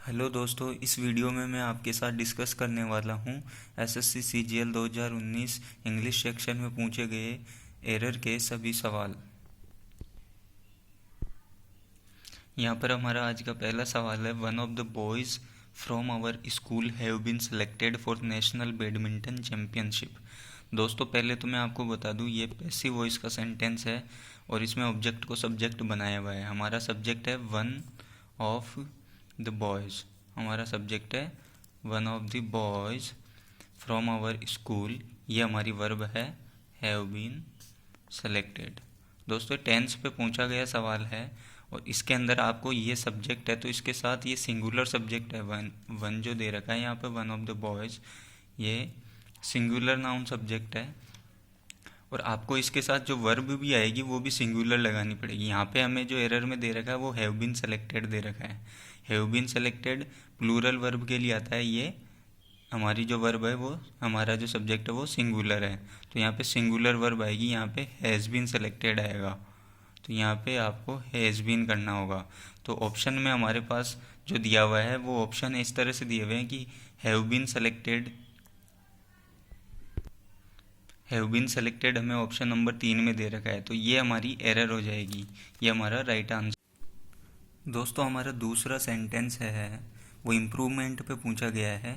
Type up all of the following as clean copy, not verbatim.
Hello दोस्तों, इस video में मैं आपके साथ डिस्कस करने वाला हूँ एसएससी सीजीएल 2019 इंग्लिश सेक्शन में पूछे गए एरर के सभी सवाल। यहाँ पर हमारा आज का पहला सवाल है, one of the boys from our school have been selected for national badminton championship. दोस्तों, पहले तो मैं आपको बता दूँ ये पैसिव वॉइस का सेंटेंस है और इसमें ऑब्जेक्ट को सब्जेक्ट बनाया हुआ है। हमारा सब्जेक्ट है वन ऑफ द बॉयज़, हमारा सब्जेक्ट है one of the boys from our school. ये हमारी वर्ब है हैव बीन सेलेक्टेड। दोस्तों, टेंस पे पूछा गया सवाल है और इसके अंदर आपको ये सब्जेक्ट है तो इसके साथ ये सिंगुलर सब्जेक्ट है वन। वन जो दे रखा है यहाँ पे वन ऑफ द बॉयज़, ये सिंगुलर नाउन सब्जेक्ट है और आपको इसके साथ जो वर्ब भी आएगी वो भी सिंगुलर लगानी पड़ेगी। यहाँ पे हमें जो एरर में दे रखा है वो हैव बीन सेलेक्टेड दे रखा है। Have been selected plural verb के लिए आता है। ये हमारी जो वर्ब है वो, हमारा जो सब्जेक्ट है वो सिंगुलर है, तो यहाँ पे सिंगुलर वर्ब आएगी, यहाँ पे हैज़ बीन सेलेक्टेड आएगा, तो यहाँ पे आपको हैज़ बीन करना होगा। तो ऑप्शन में हमारे पास जो दिया हुआ है वो ऑप्शन इस तरह से दिए हुए हैं कि have been selected, have been selected हमें ऑप्शन नंबर 3 में दे रखा है, तो ये हमारी एरर हो जाएगी, ये हमारा राइट आंसर। दोस्तों, हमारा दूसरा सेंटेंस है वो इम्प्रूवमेंट पे पूछा गया है।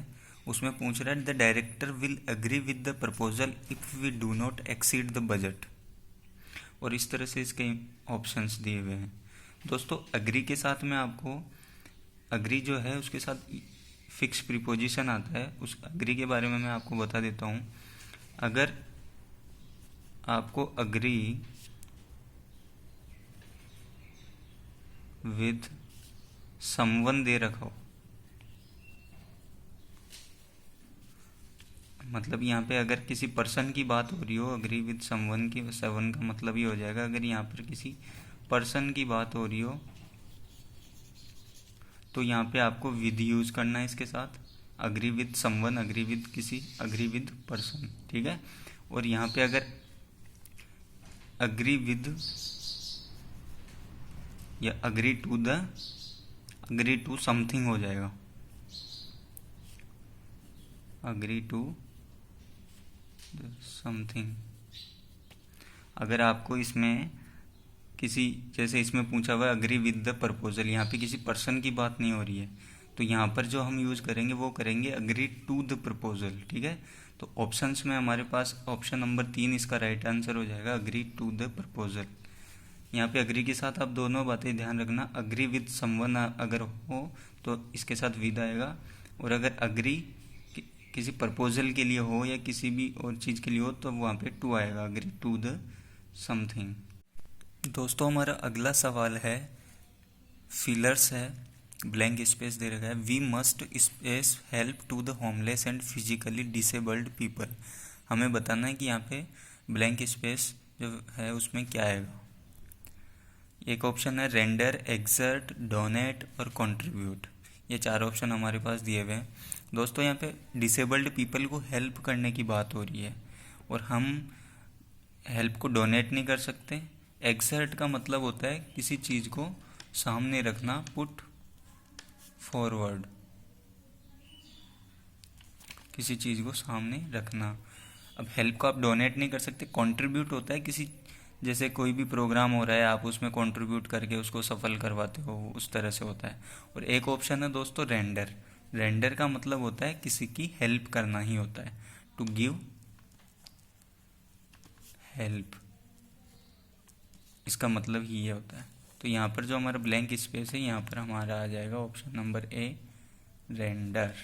उसमें पूछ रहा है the director will agree with the proposal if we do not exceed the budget, और इस तरह से इसके ऑप्शंस दिए हुए हैं। दोस्तों, अग्री के साथ में आपको, अग्री जो है उसके साथ फिक्स प्रीपोजिशन आता है। उस अग्री के बारे में मैं आपको बता देता हूँ। अगर आपको अग्री विद समवन दे रखा हो, मतलब यहाँ पे अगर किसी पर्सन की बात हो रही हो, अग्री विद समवन की, समवन का मतलब ही हो जाएगा अगर यहाँ पर किसी पर्सन की बात हो रही हो तो यहाँ पे आपको विद यूज करना है इसके साथ। Agree with someone, agree with किसी, अग्री विद पर्सन, ठीक है। और यहाँ पे अगर अग्री विद या agree to the, agree to something हो जाएगा, अग्री टू समथिंग। अगर आपको इसमें किसी, जैसे इसमें पूछा हुआ है अग्री विद द प्रपोजल, यहाँ पे किसी पर्सन की बात नहीं हो रही है, तो यहाँ पर जो हम यूज़ करेंगे वो करेंगे अग्री टू द प्रपोजल, ठीक है। तो ऑप्शंस में हमारे पास ऑप्शन नंबर 3 इसका राइट आंसर हो जाएगा, अग्री टू द प्रपोजल। यहाँ पे अग्री के साथ आप दोनों बातें ध्यान रखना, अग्री विद समवन अगर हो तो इसके साथ विद आएगा, और अगर अग्री किसी प्रपोजल के लिए हो या किसी भी और चीज़ के लिए हो तो वहाँ पे टू आएगा, अग्री टू द समथिंग। दोस्तों, हमारा अगला सवाल है, फिलर्स है, ब्लैंक स्पेस दे रखा है, we must space help to the homeless and physically disabled people. हमें बताना है कि यहाँ पे ब्लैंक स्पेस जो है उसमें क्या आएगा। एक ऑप्शन है रेंडर, एग्जर्ट, डोनेट और कंट्रीब्यूट। ये 4 ऑप्शन हमारे पास दिए हुए हैं। दोस्तों, यहाँ पे डिसेबल्ड पीपल को हेल्प करने की बात हो रही है और हम हेल्प को डोनेट नहीं कर सकते। एक्सर्ट का मतलब होता है किसी चीज़ को सामने रखना, पुट फॉरवर्ड, किसी चीज़ को सामने रखना। अब हेल्प को आप डोनेट नहीं कर सकते। कंट्रीब्यूट होता है किसी, जैसे कोई भी प्रोग्राम हो रहा है आप उसमें कंट्रीब्यूट करके उसको सफल करवाते हो, उस तरह से होता है। और एक ऑप्शन है दोस्तों रेंडर। रेंडर का मतलब होता है किसी की हेल्प करना ही होता है, टू गिव हेल्प, इसका मतलब ही ये होता है। तो यहाँ पर जो हमारा ब्लैंक स्पेस है यहाँ पर हमारा आ जाएगा ऑप्शन नंबर ए, रेंडर।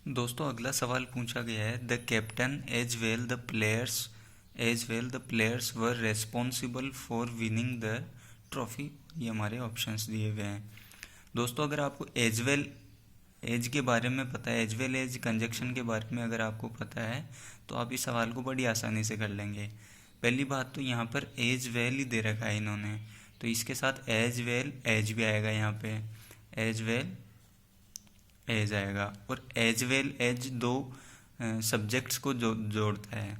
दोस्तों, अगला सवाल पूछा गया है, the captain as well the players were responsible for winning the trophy. ये हमारे ऑप्शंस दिए हुए हैं। दोस्तों, अगर आपको एज वेल एज के बारे में पता है, एज वेल एज कंजक्शन के बारे में अगर आपको पता है तो आप इस सवाल को बड़ी आसानी से कर लेंगे। पहली बात तो यहाँ पर एज वेल ही दे रखा है इन्होंने, तो इसके साथ एज वेल एज भी आएगा, यहाँ पे एज वेल एज आएगा, और एज वेल एज दो सब्जेक्ट्स को जोड़ता है।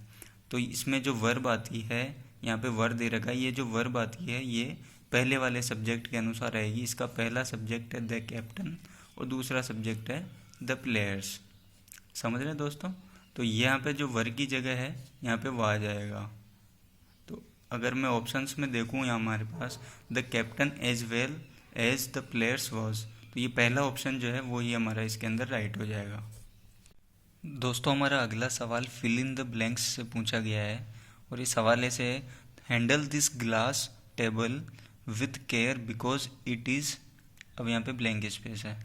तो इसमें जो वर्ब आती है, यहाँ पे वर्ब दे रखा है, ये जो वर्ब आती है ये पहले वाले सब्जेक्ट के अनुसार रहेगी। इसका पहला सब्जेक्ट है द कैप्टन और दूसरा सब्जेक्ट है द प्लेयर्स। समझ रहे हैं दोस्तों? तो यहाँ पे जो वर्ग की जगह है यहाँ पे वो आ जाएगा। तो अगर मैं ऑप्शंस में देखूँ यहाँ हमारे पास the captain as well as the players was, तो ये पहला ऑप्शन जो है वो ही हमारा इसके अंदर राइट हो जाएगा। दोस्तों हमारा अगला सवाल फिल इन द ब्लैंक्स से पूछा गया है और ये सवाल ऐसे है, handle this glass table with care because it is, अब यहाँ पे ब्लैंक स्पेस है।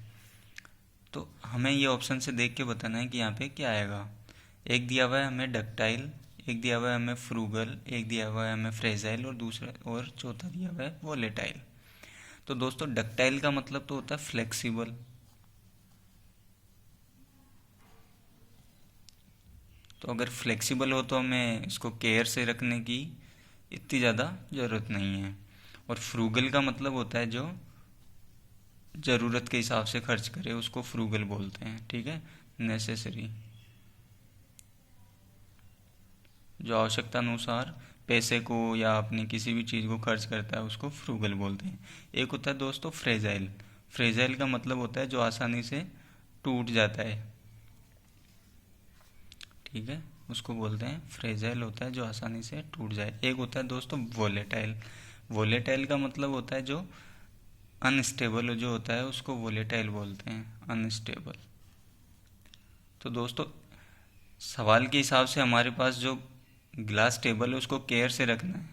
तो हमें ये ऑप्शन से देख के बताना है कि यहाँ पे क्या आएगा। एक दिया हुआ है हमें डक्टाइल, एक दिया हुआ है हमें फ्रूगल, एक दिया हुआ है हमें फ्रेजाइल और दूसरा और चौथा दिया हुआ है वोलेटाइल। तो दोस्तों डक्टाइल का मतलब तो होता है फ्लेक्सिबल, तो अगर फ्लेक्सिबल हो तो हमें इसको केयर से रखने की इतनी ज़्यादा ज़रूरत नहीं है। और फ्रूगल का मतलब होता है जो ज़रूरत के हिसाब से खर्च करे, उसको फ्रूगल बोलते हैं। ठीक है, नेसेसरी, जो आवश्यकता अनुसार पैसे को या अपनी किसी भी चीज़ को खर्च करता है उसको फ्रूगल बोलते हैं। एक होता है दोस्तों फ्रेजाइल, फ्रेजाइल का मतलब होता है जो आसानी से टूट जाता है। ठीक है, उसको बोलते हैं फ्रेजाइल, होता है जो आसानी से टूट जाए। एक होता है दोस्तों वोलेटाइल, वोलेटाइल का मतलब होता है जो अनस्टेबल जो होता है उसको वोलेटाइल बोलते हैं, अनस्टेबल। तो दोस्तों सवाल के हिसाब से हमारे पास जो ग्लास टेबल है उसको केयर से रखना है,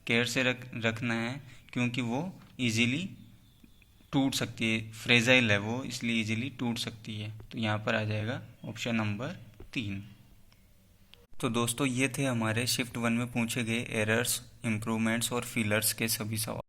केयर से रखना है क्योंकि वो इजीली टूट सकती है, फ्रेजाइल है वो इसलिए इजीली टूट सकती है। तो यहाँ पर आ जाएगा ऑप्शन नंबर 3। तो दोस्तों ये थे हमारे शिफ्ट 1 में पूछे गए एरर्स, इम्प्रूवमेंट्स और फिलर्स के सभी सवाल।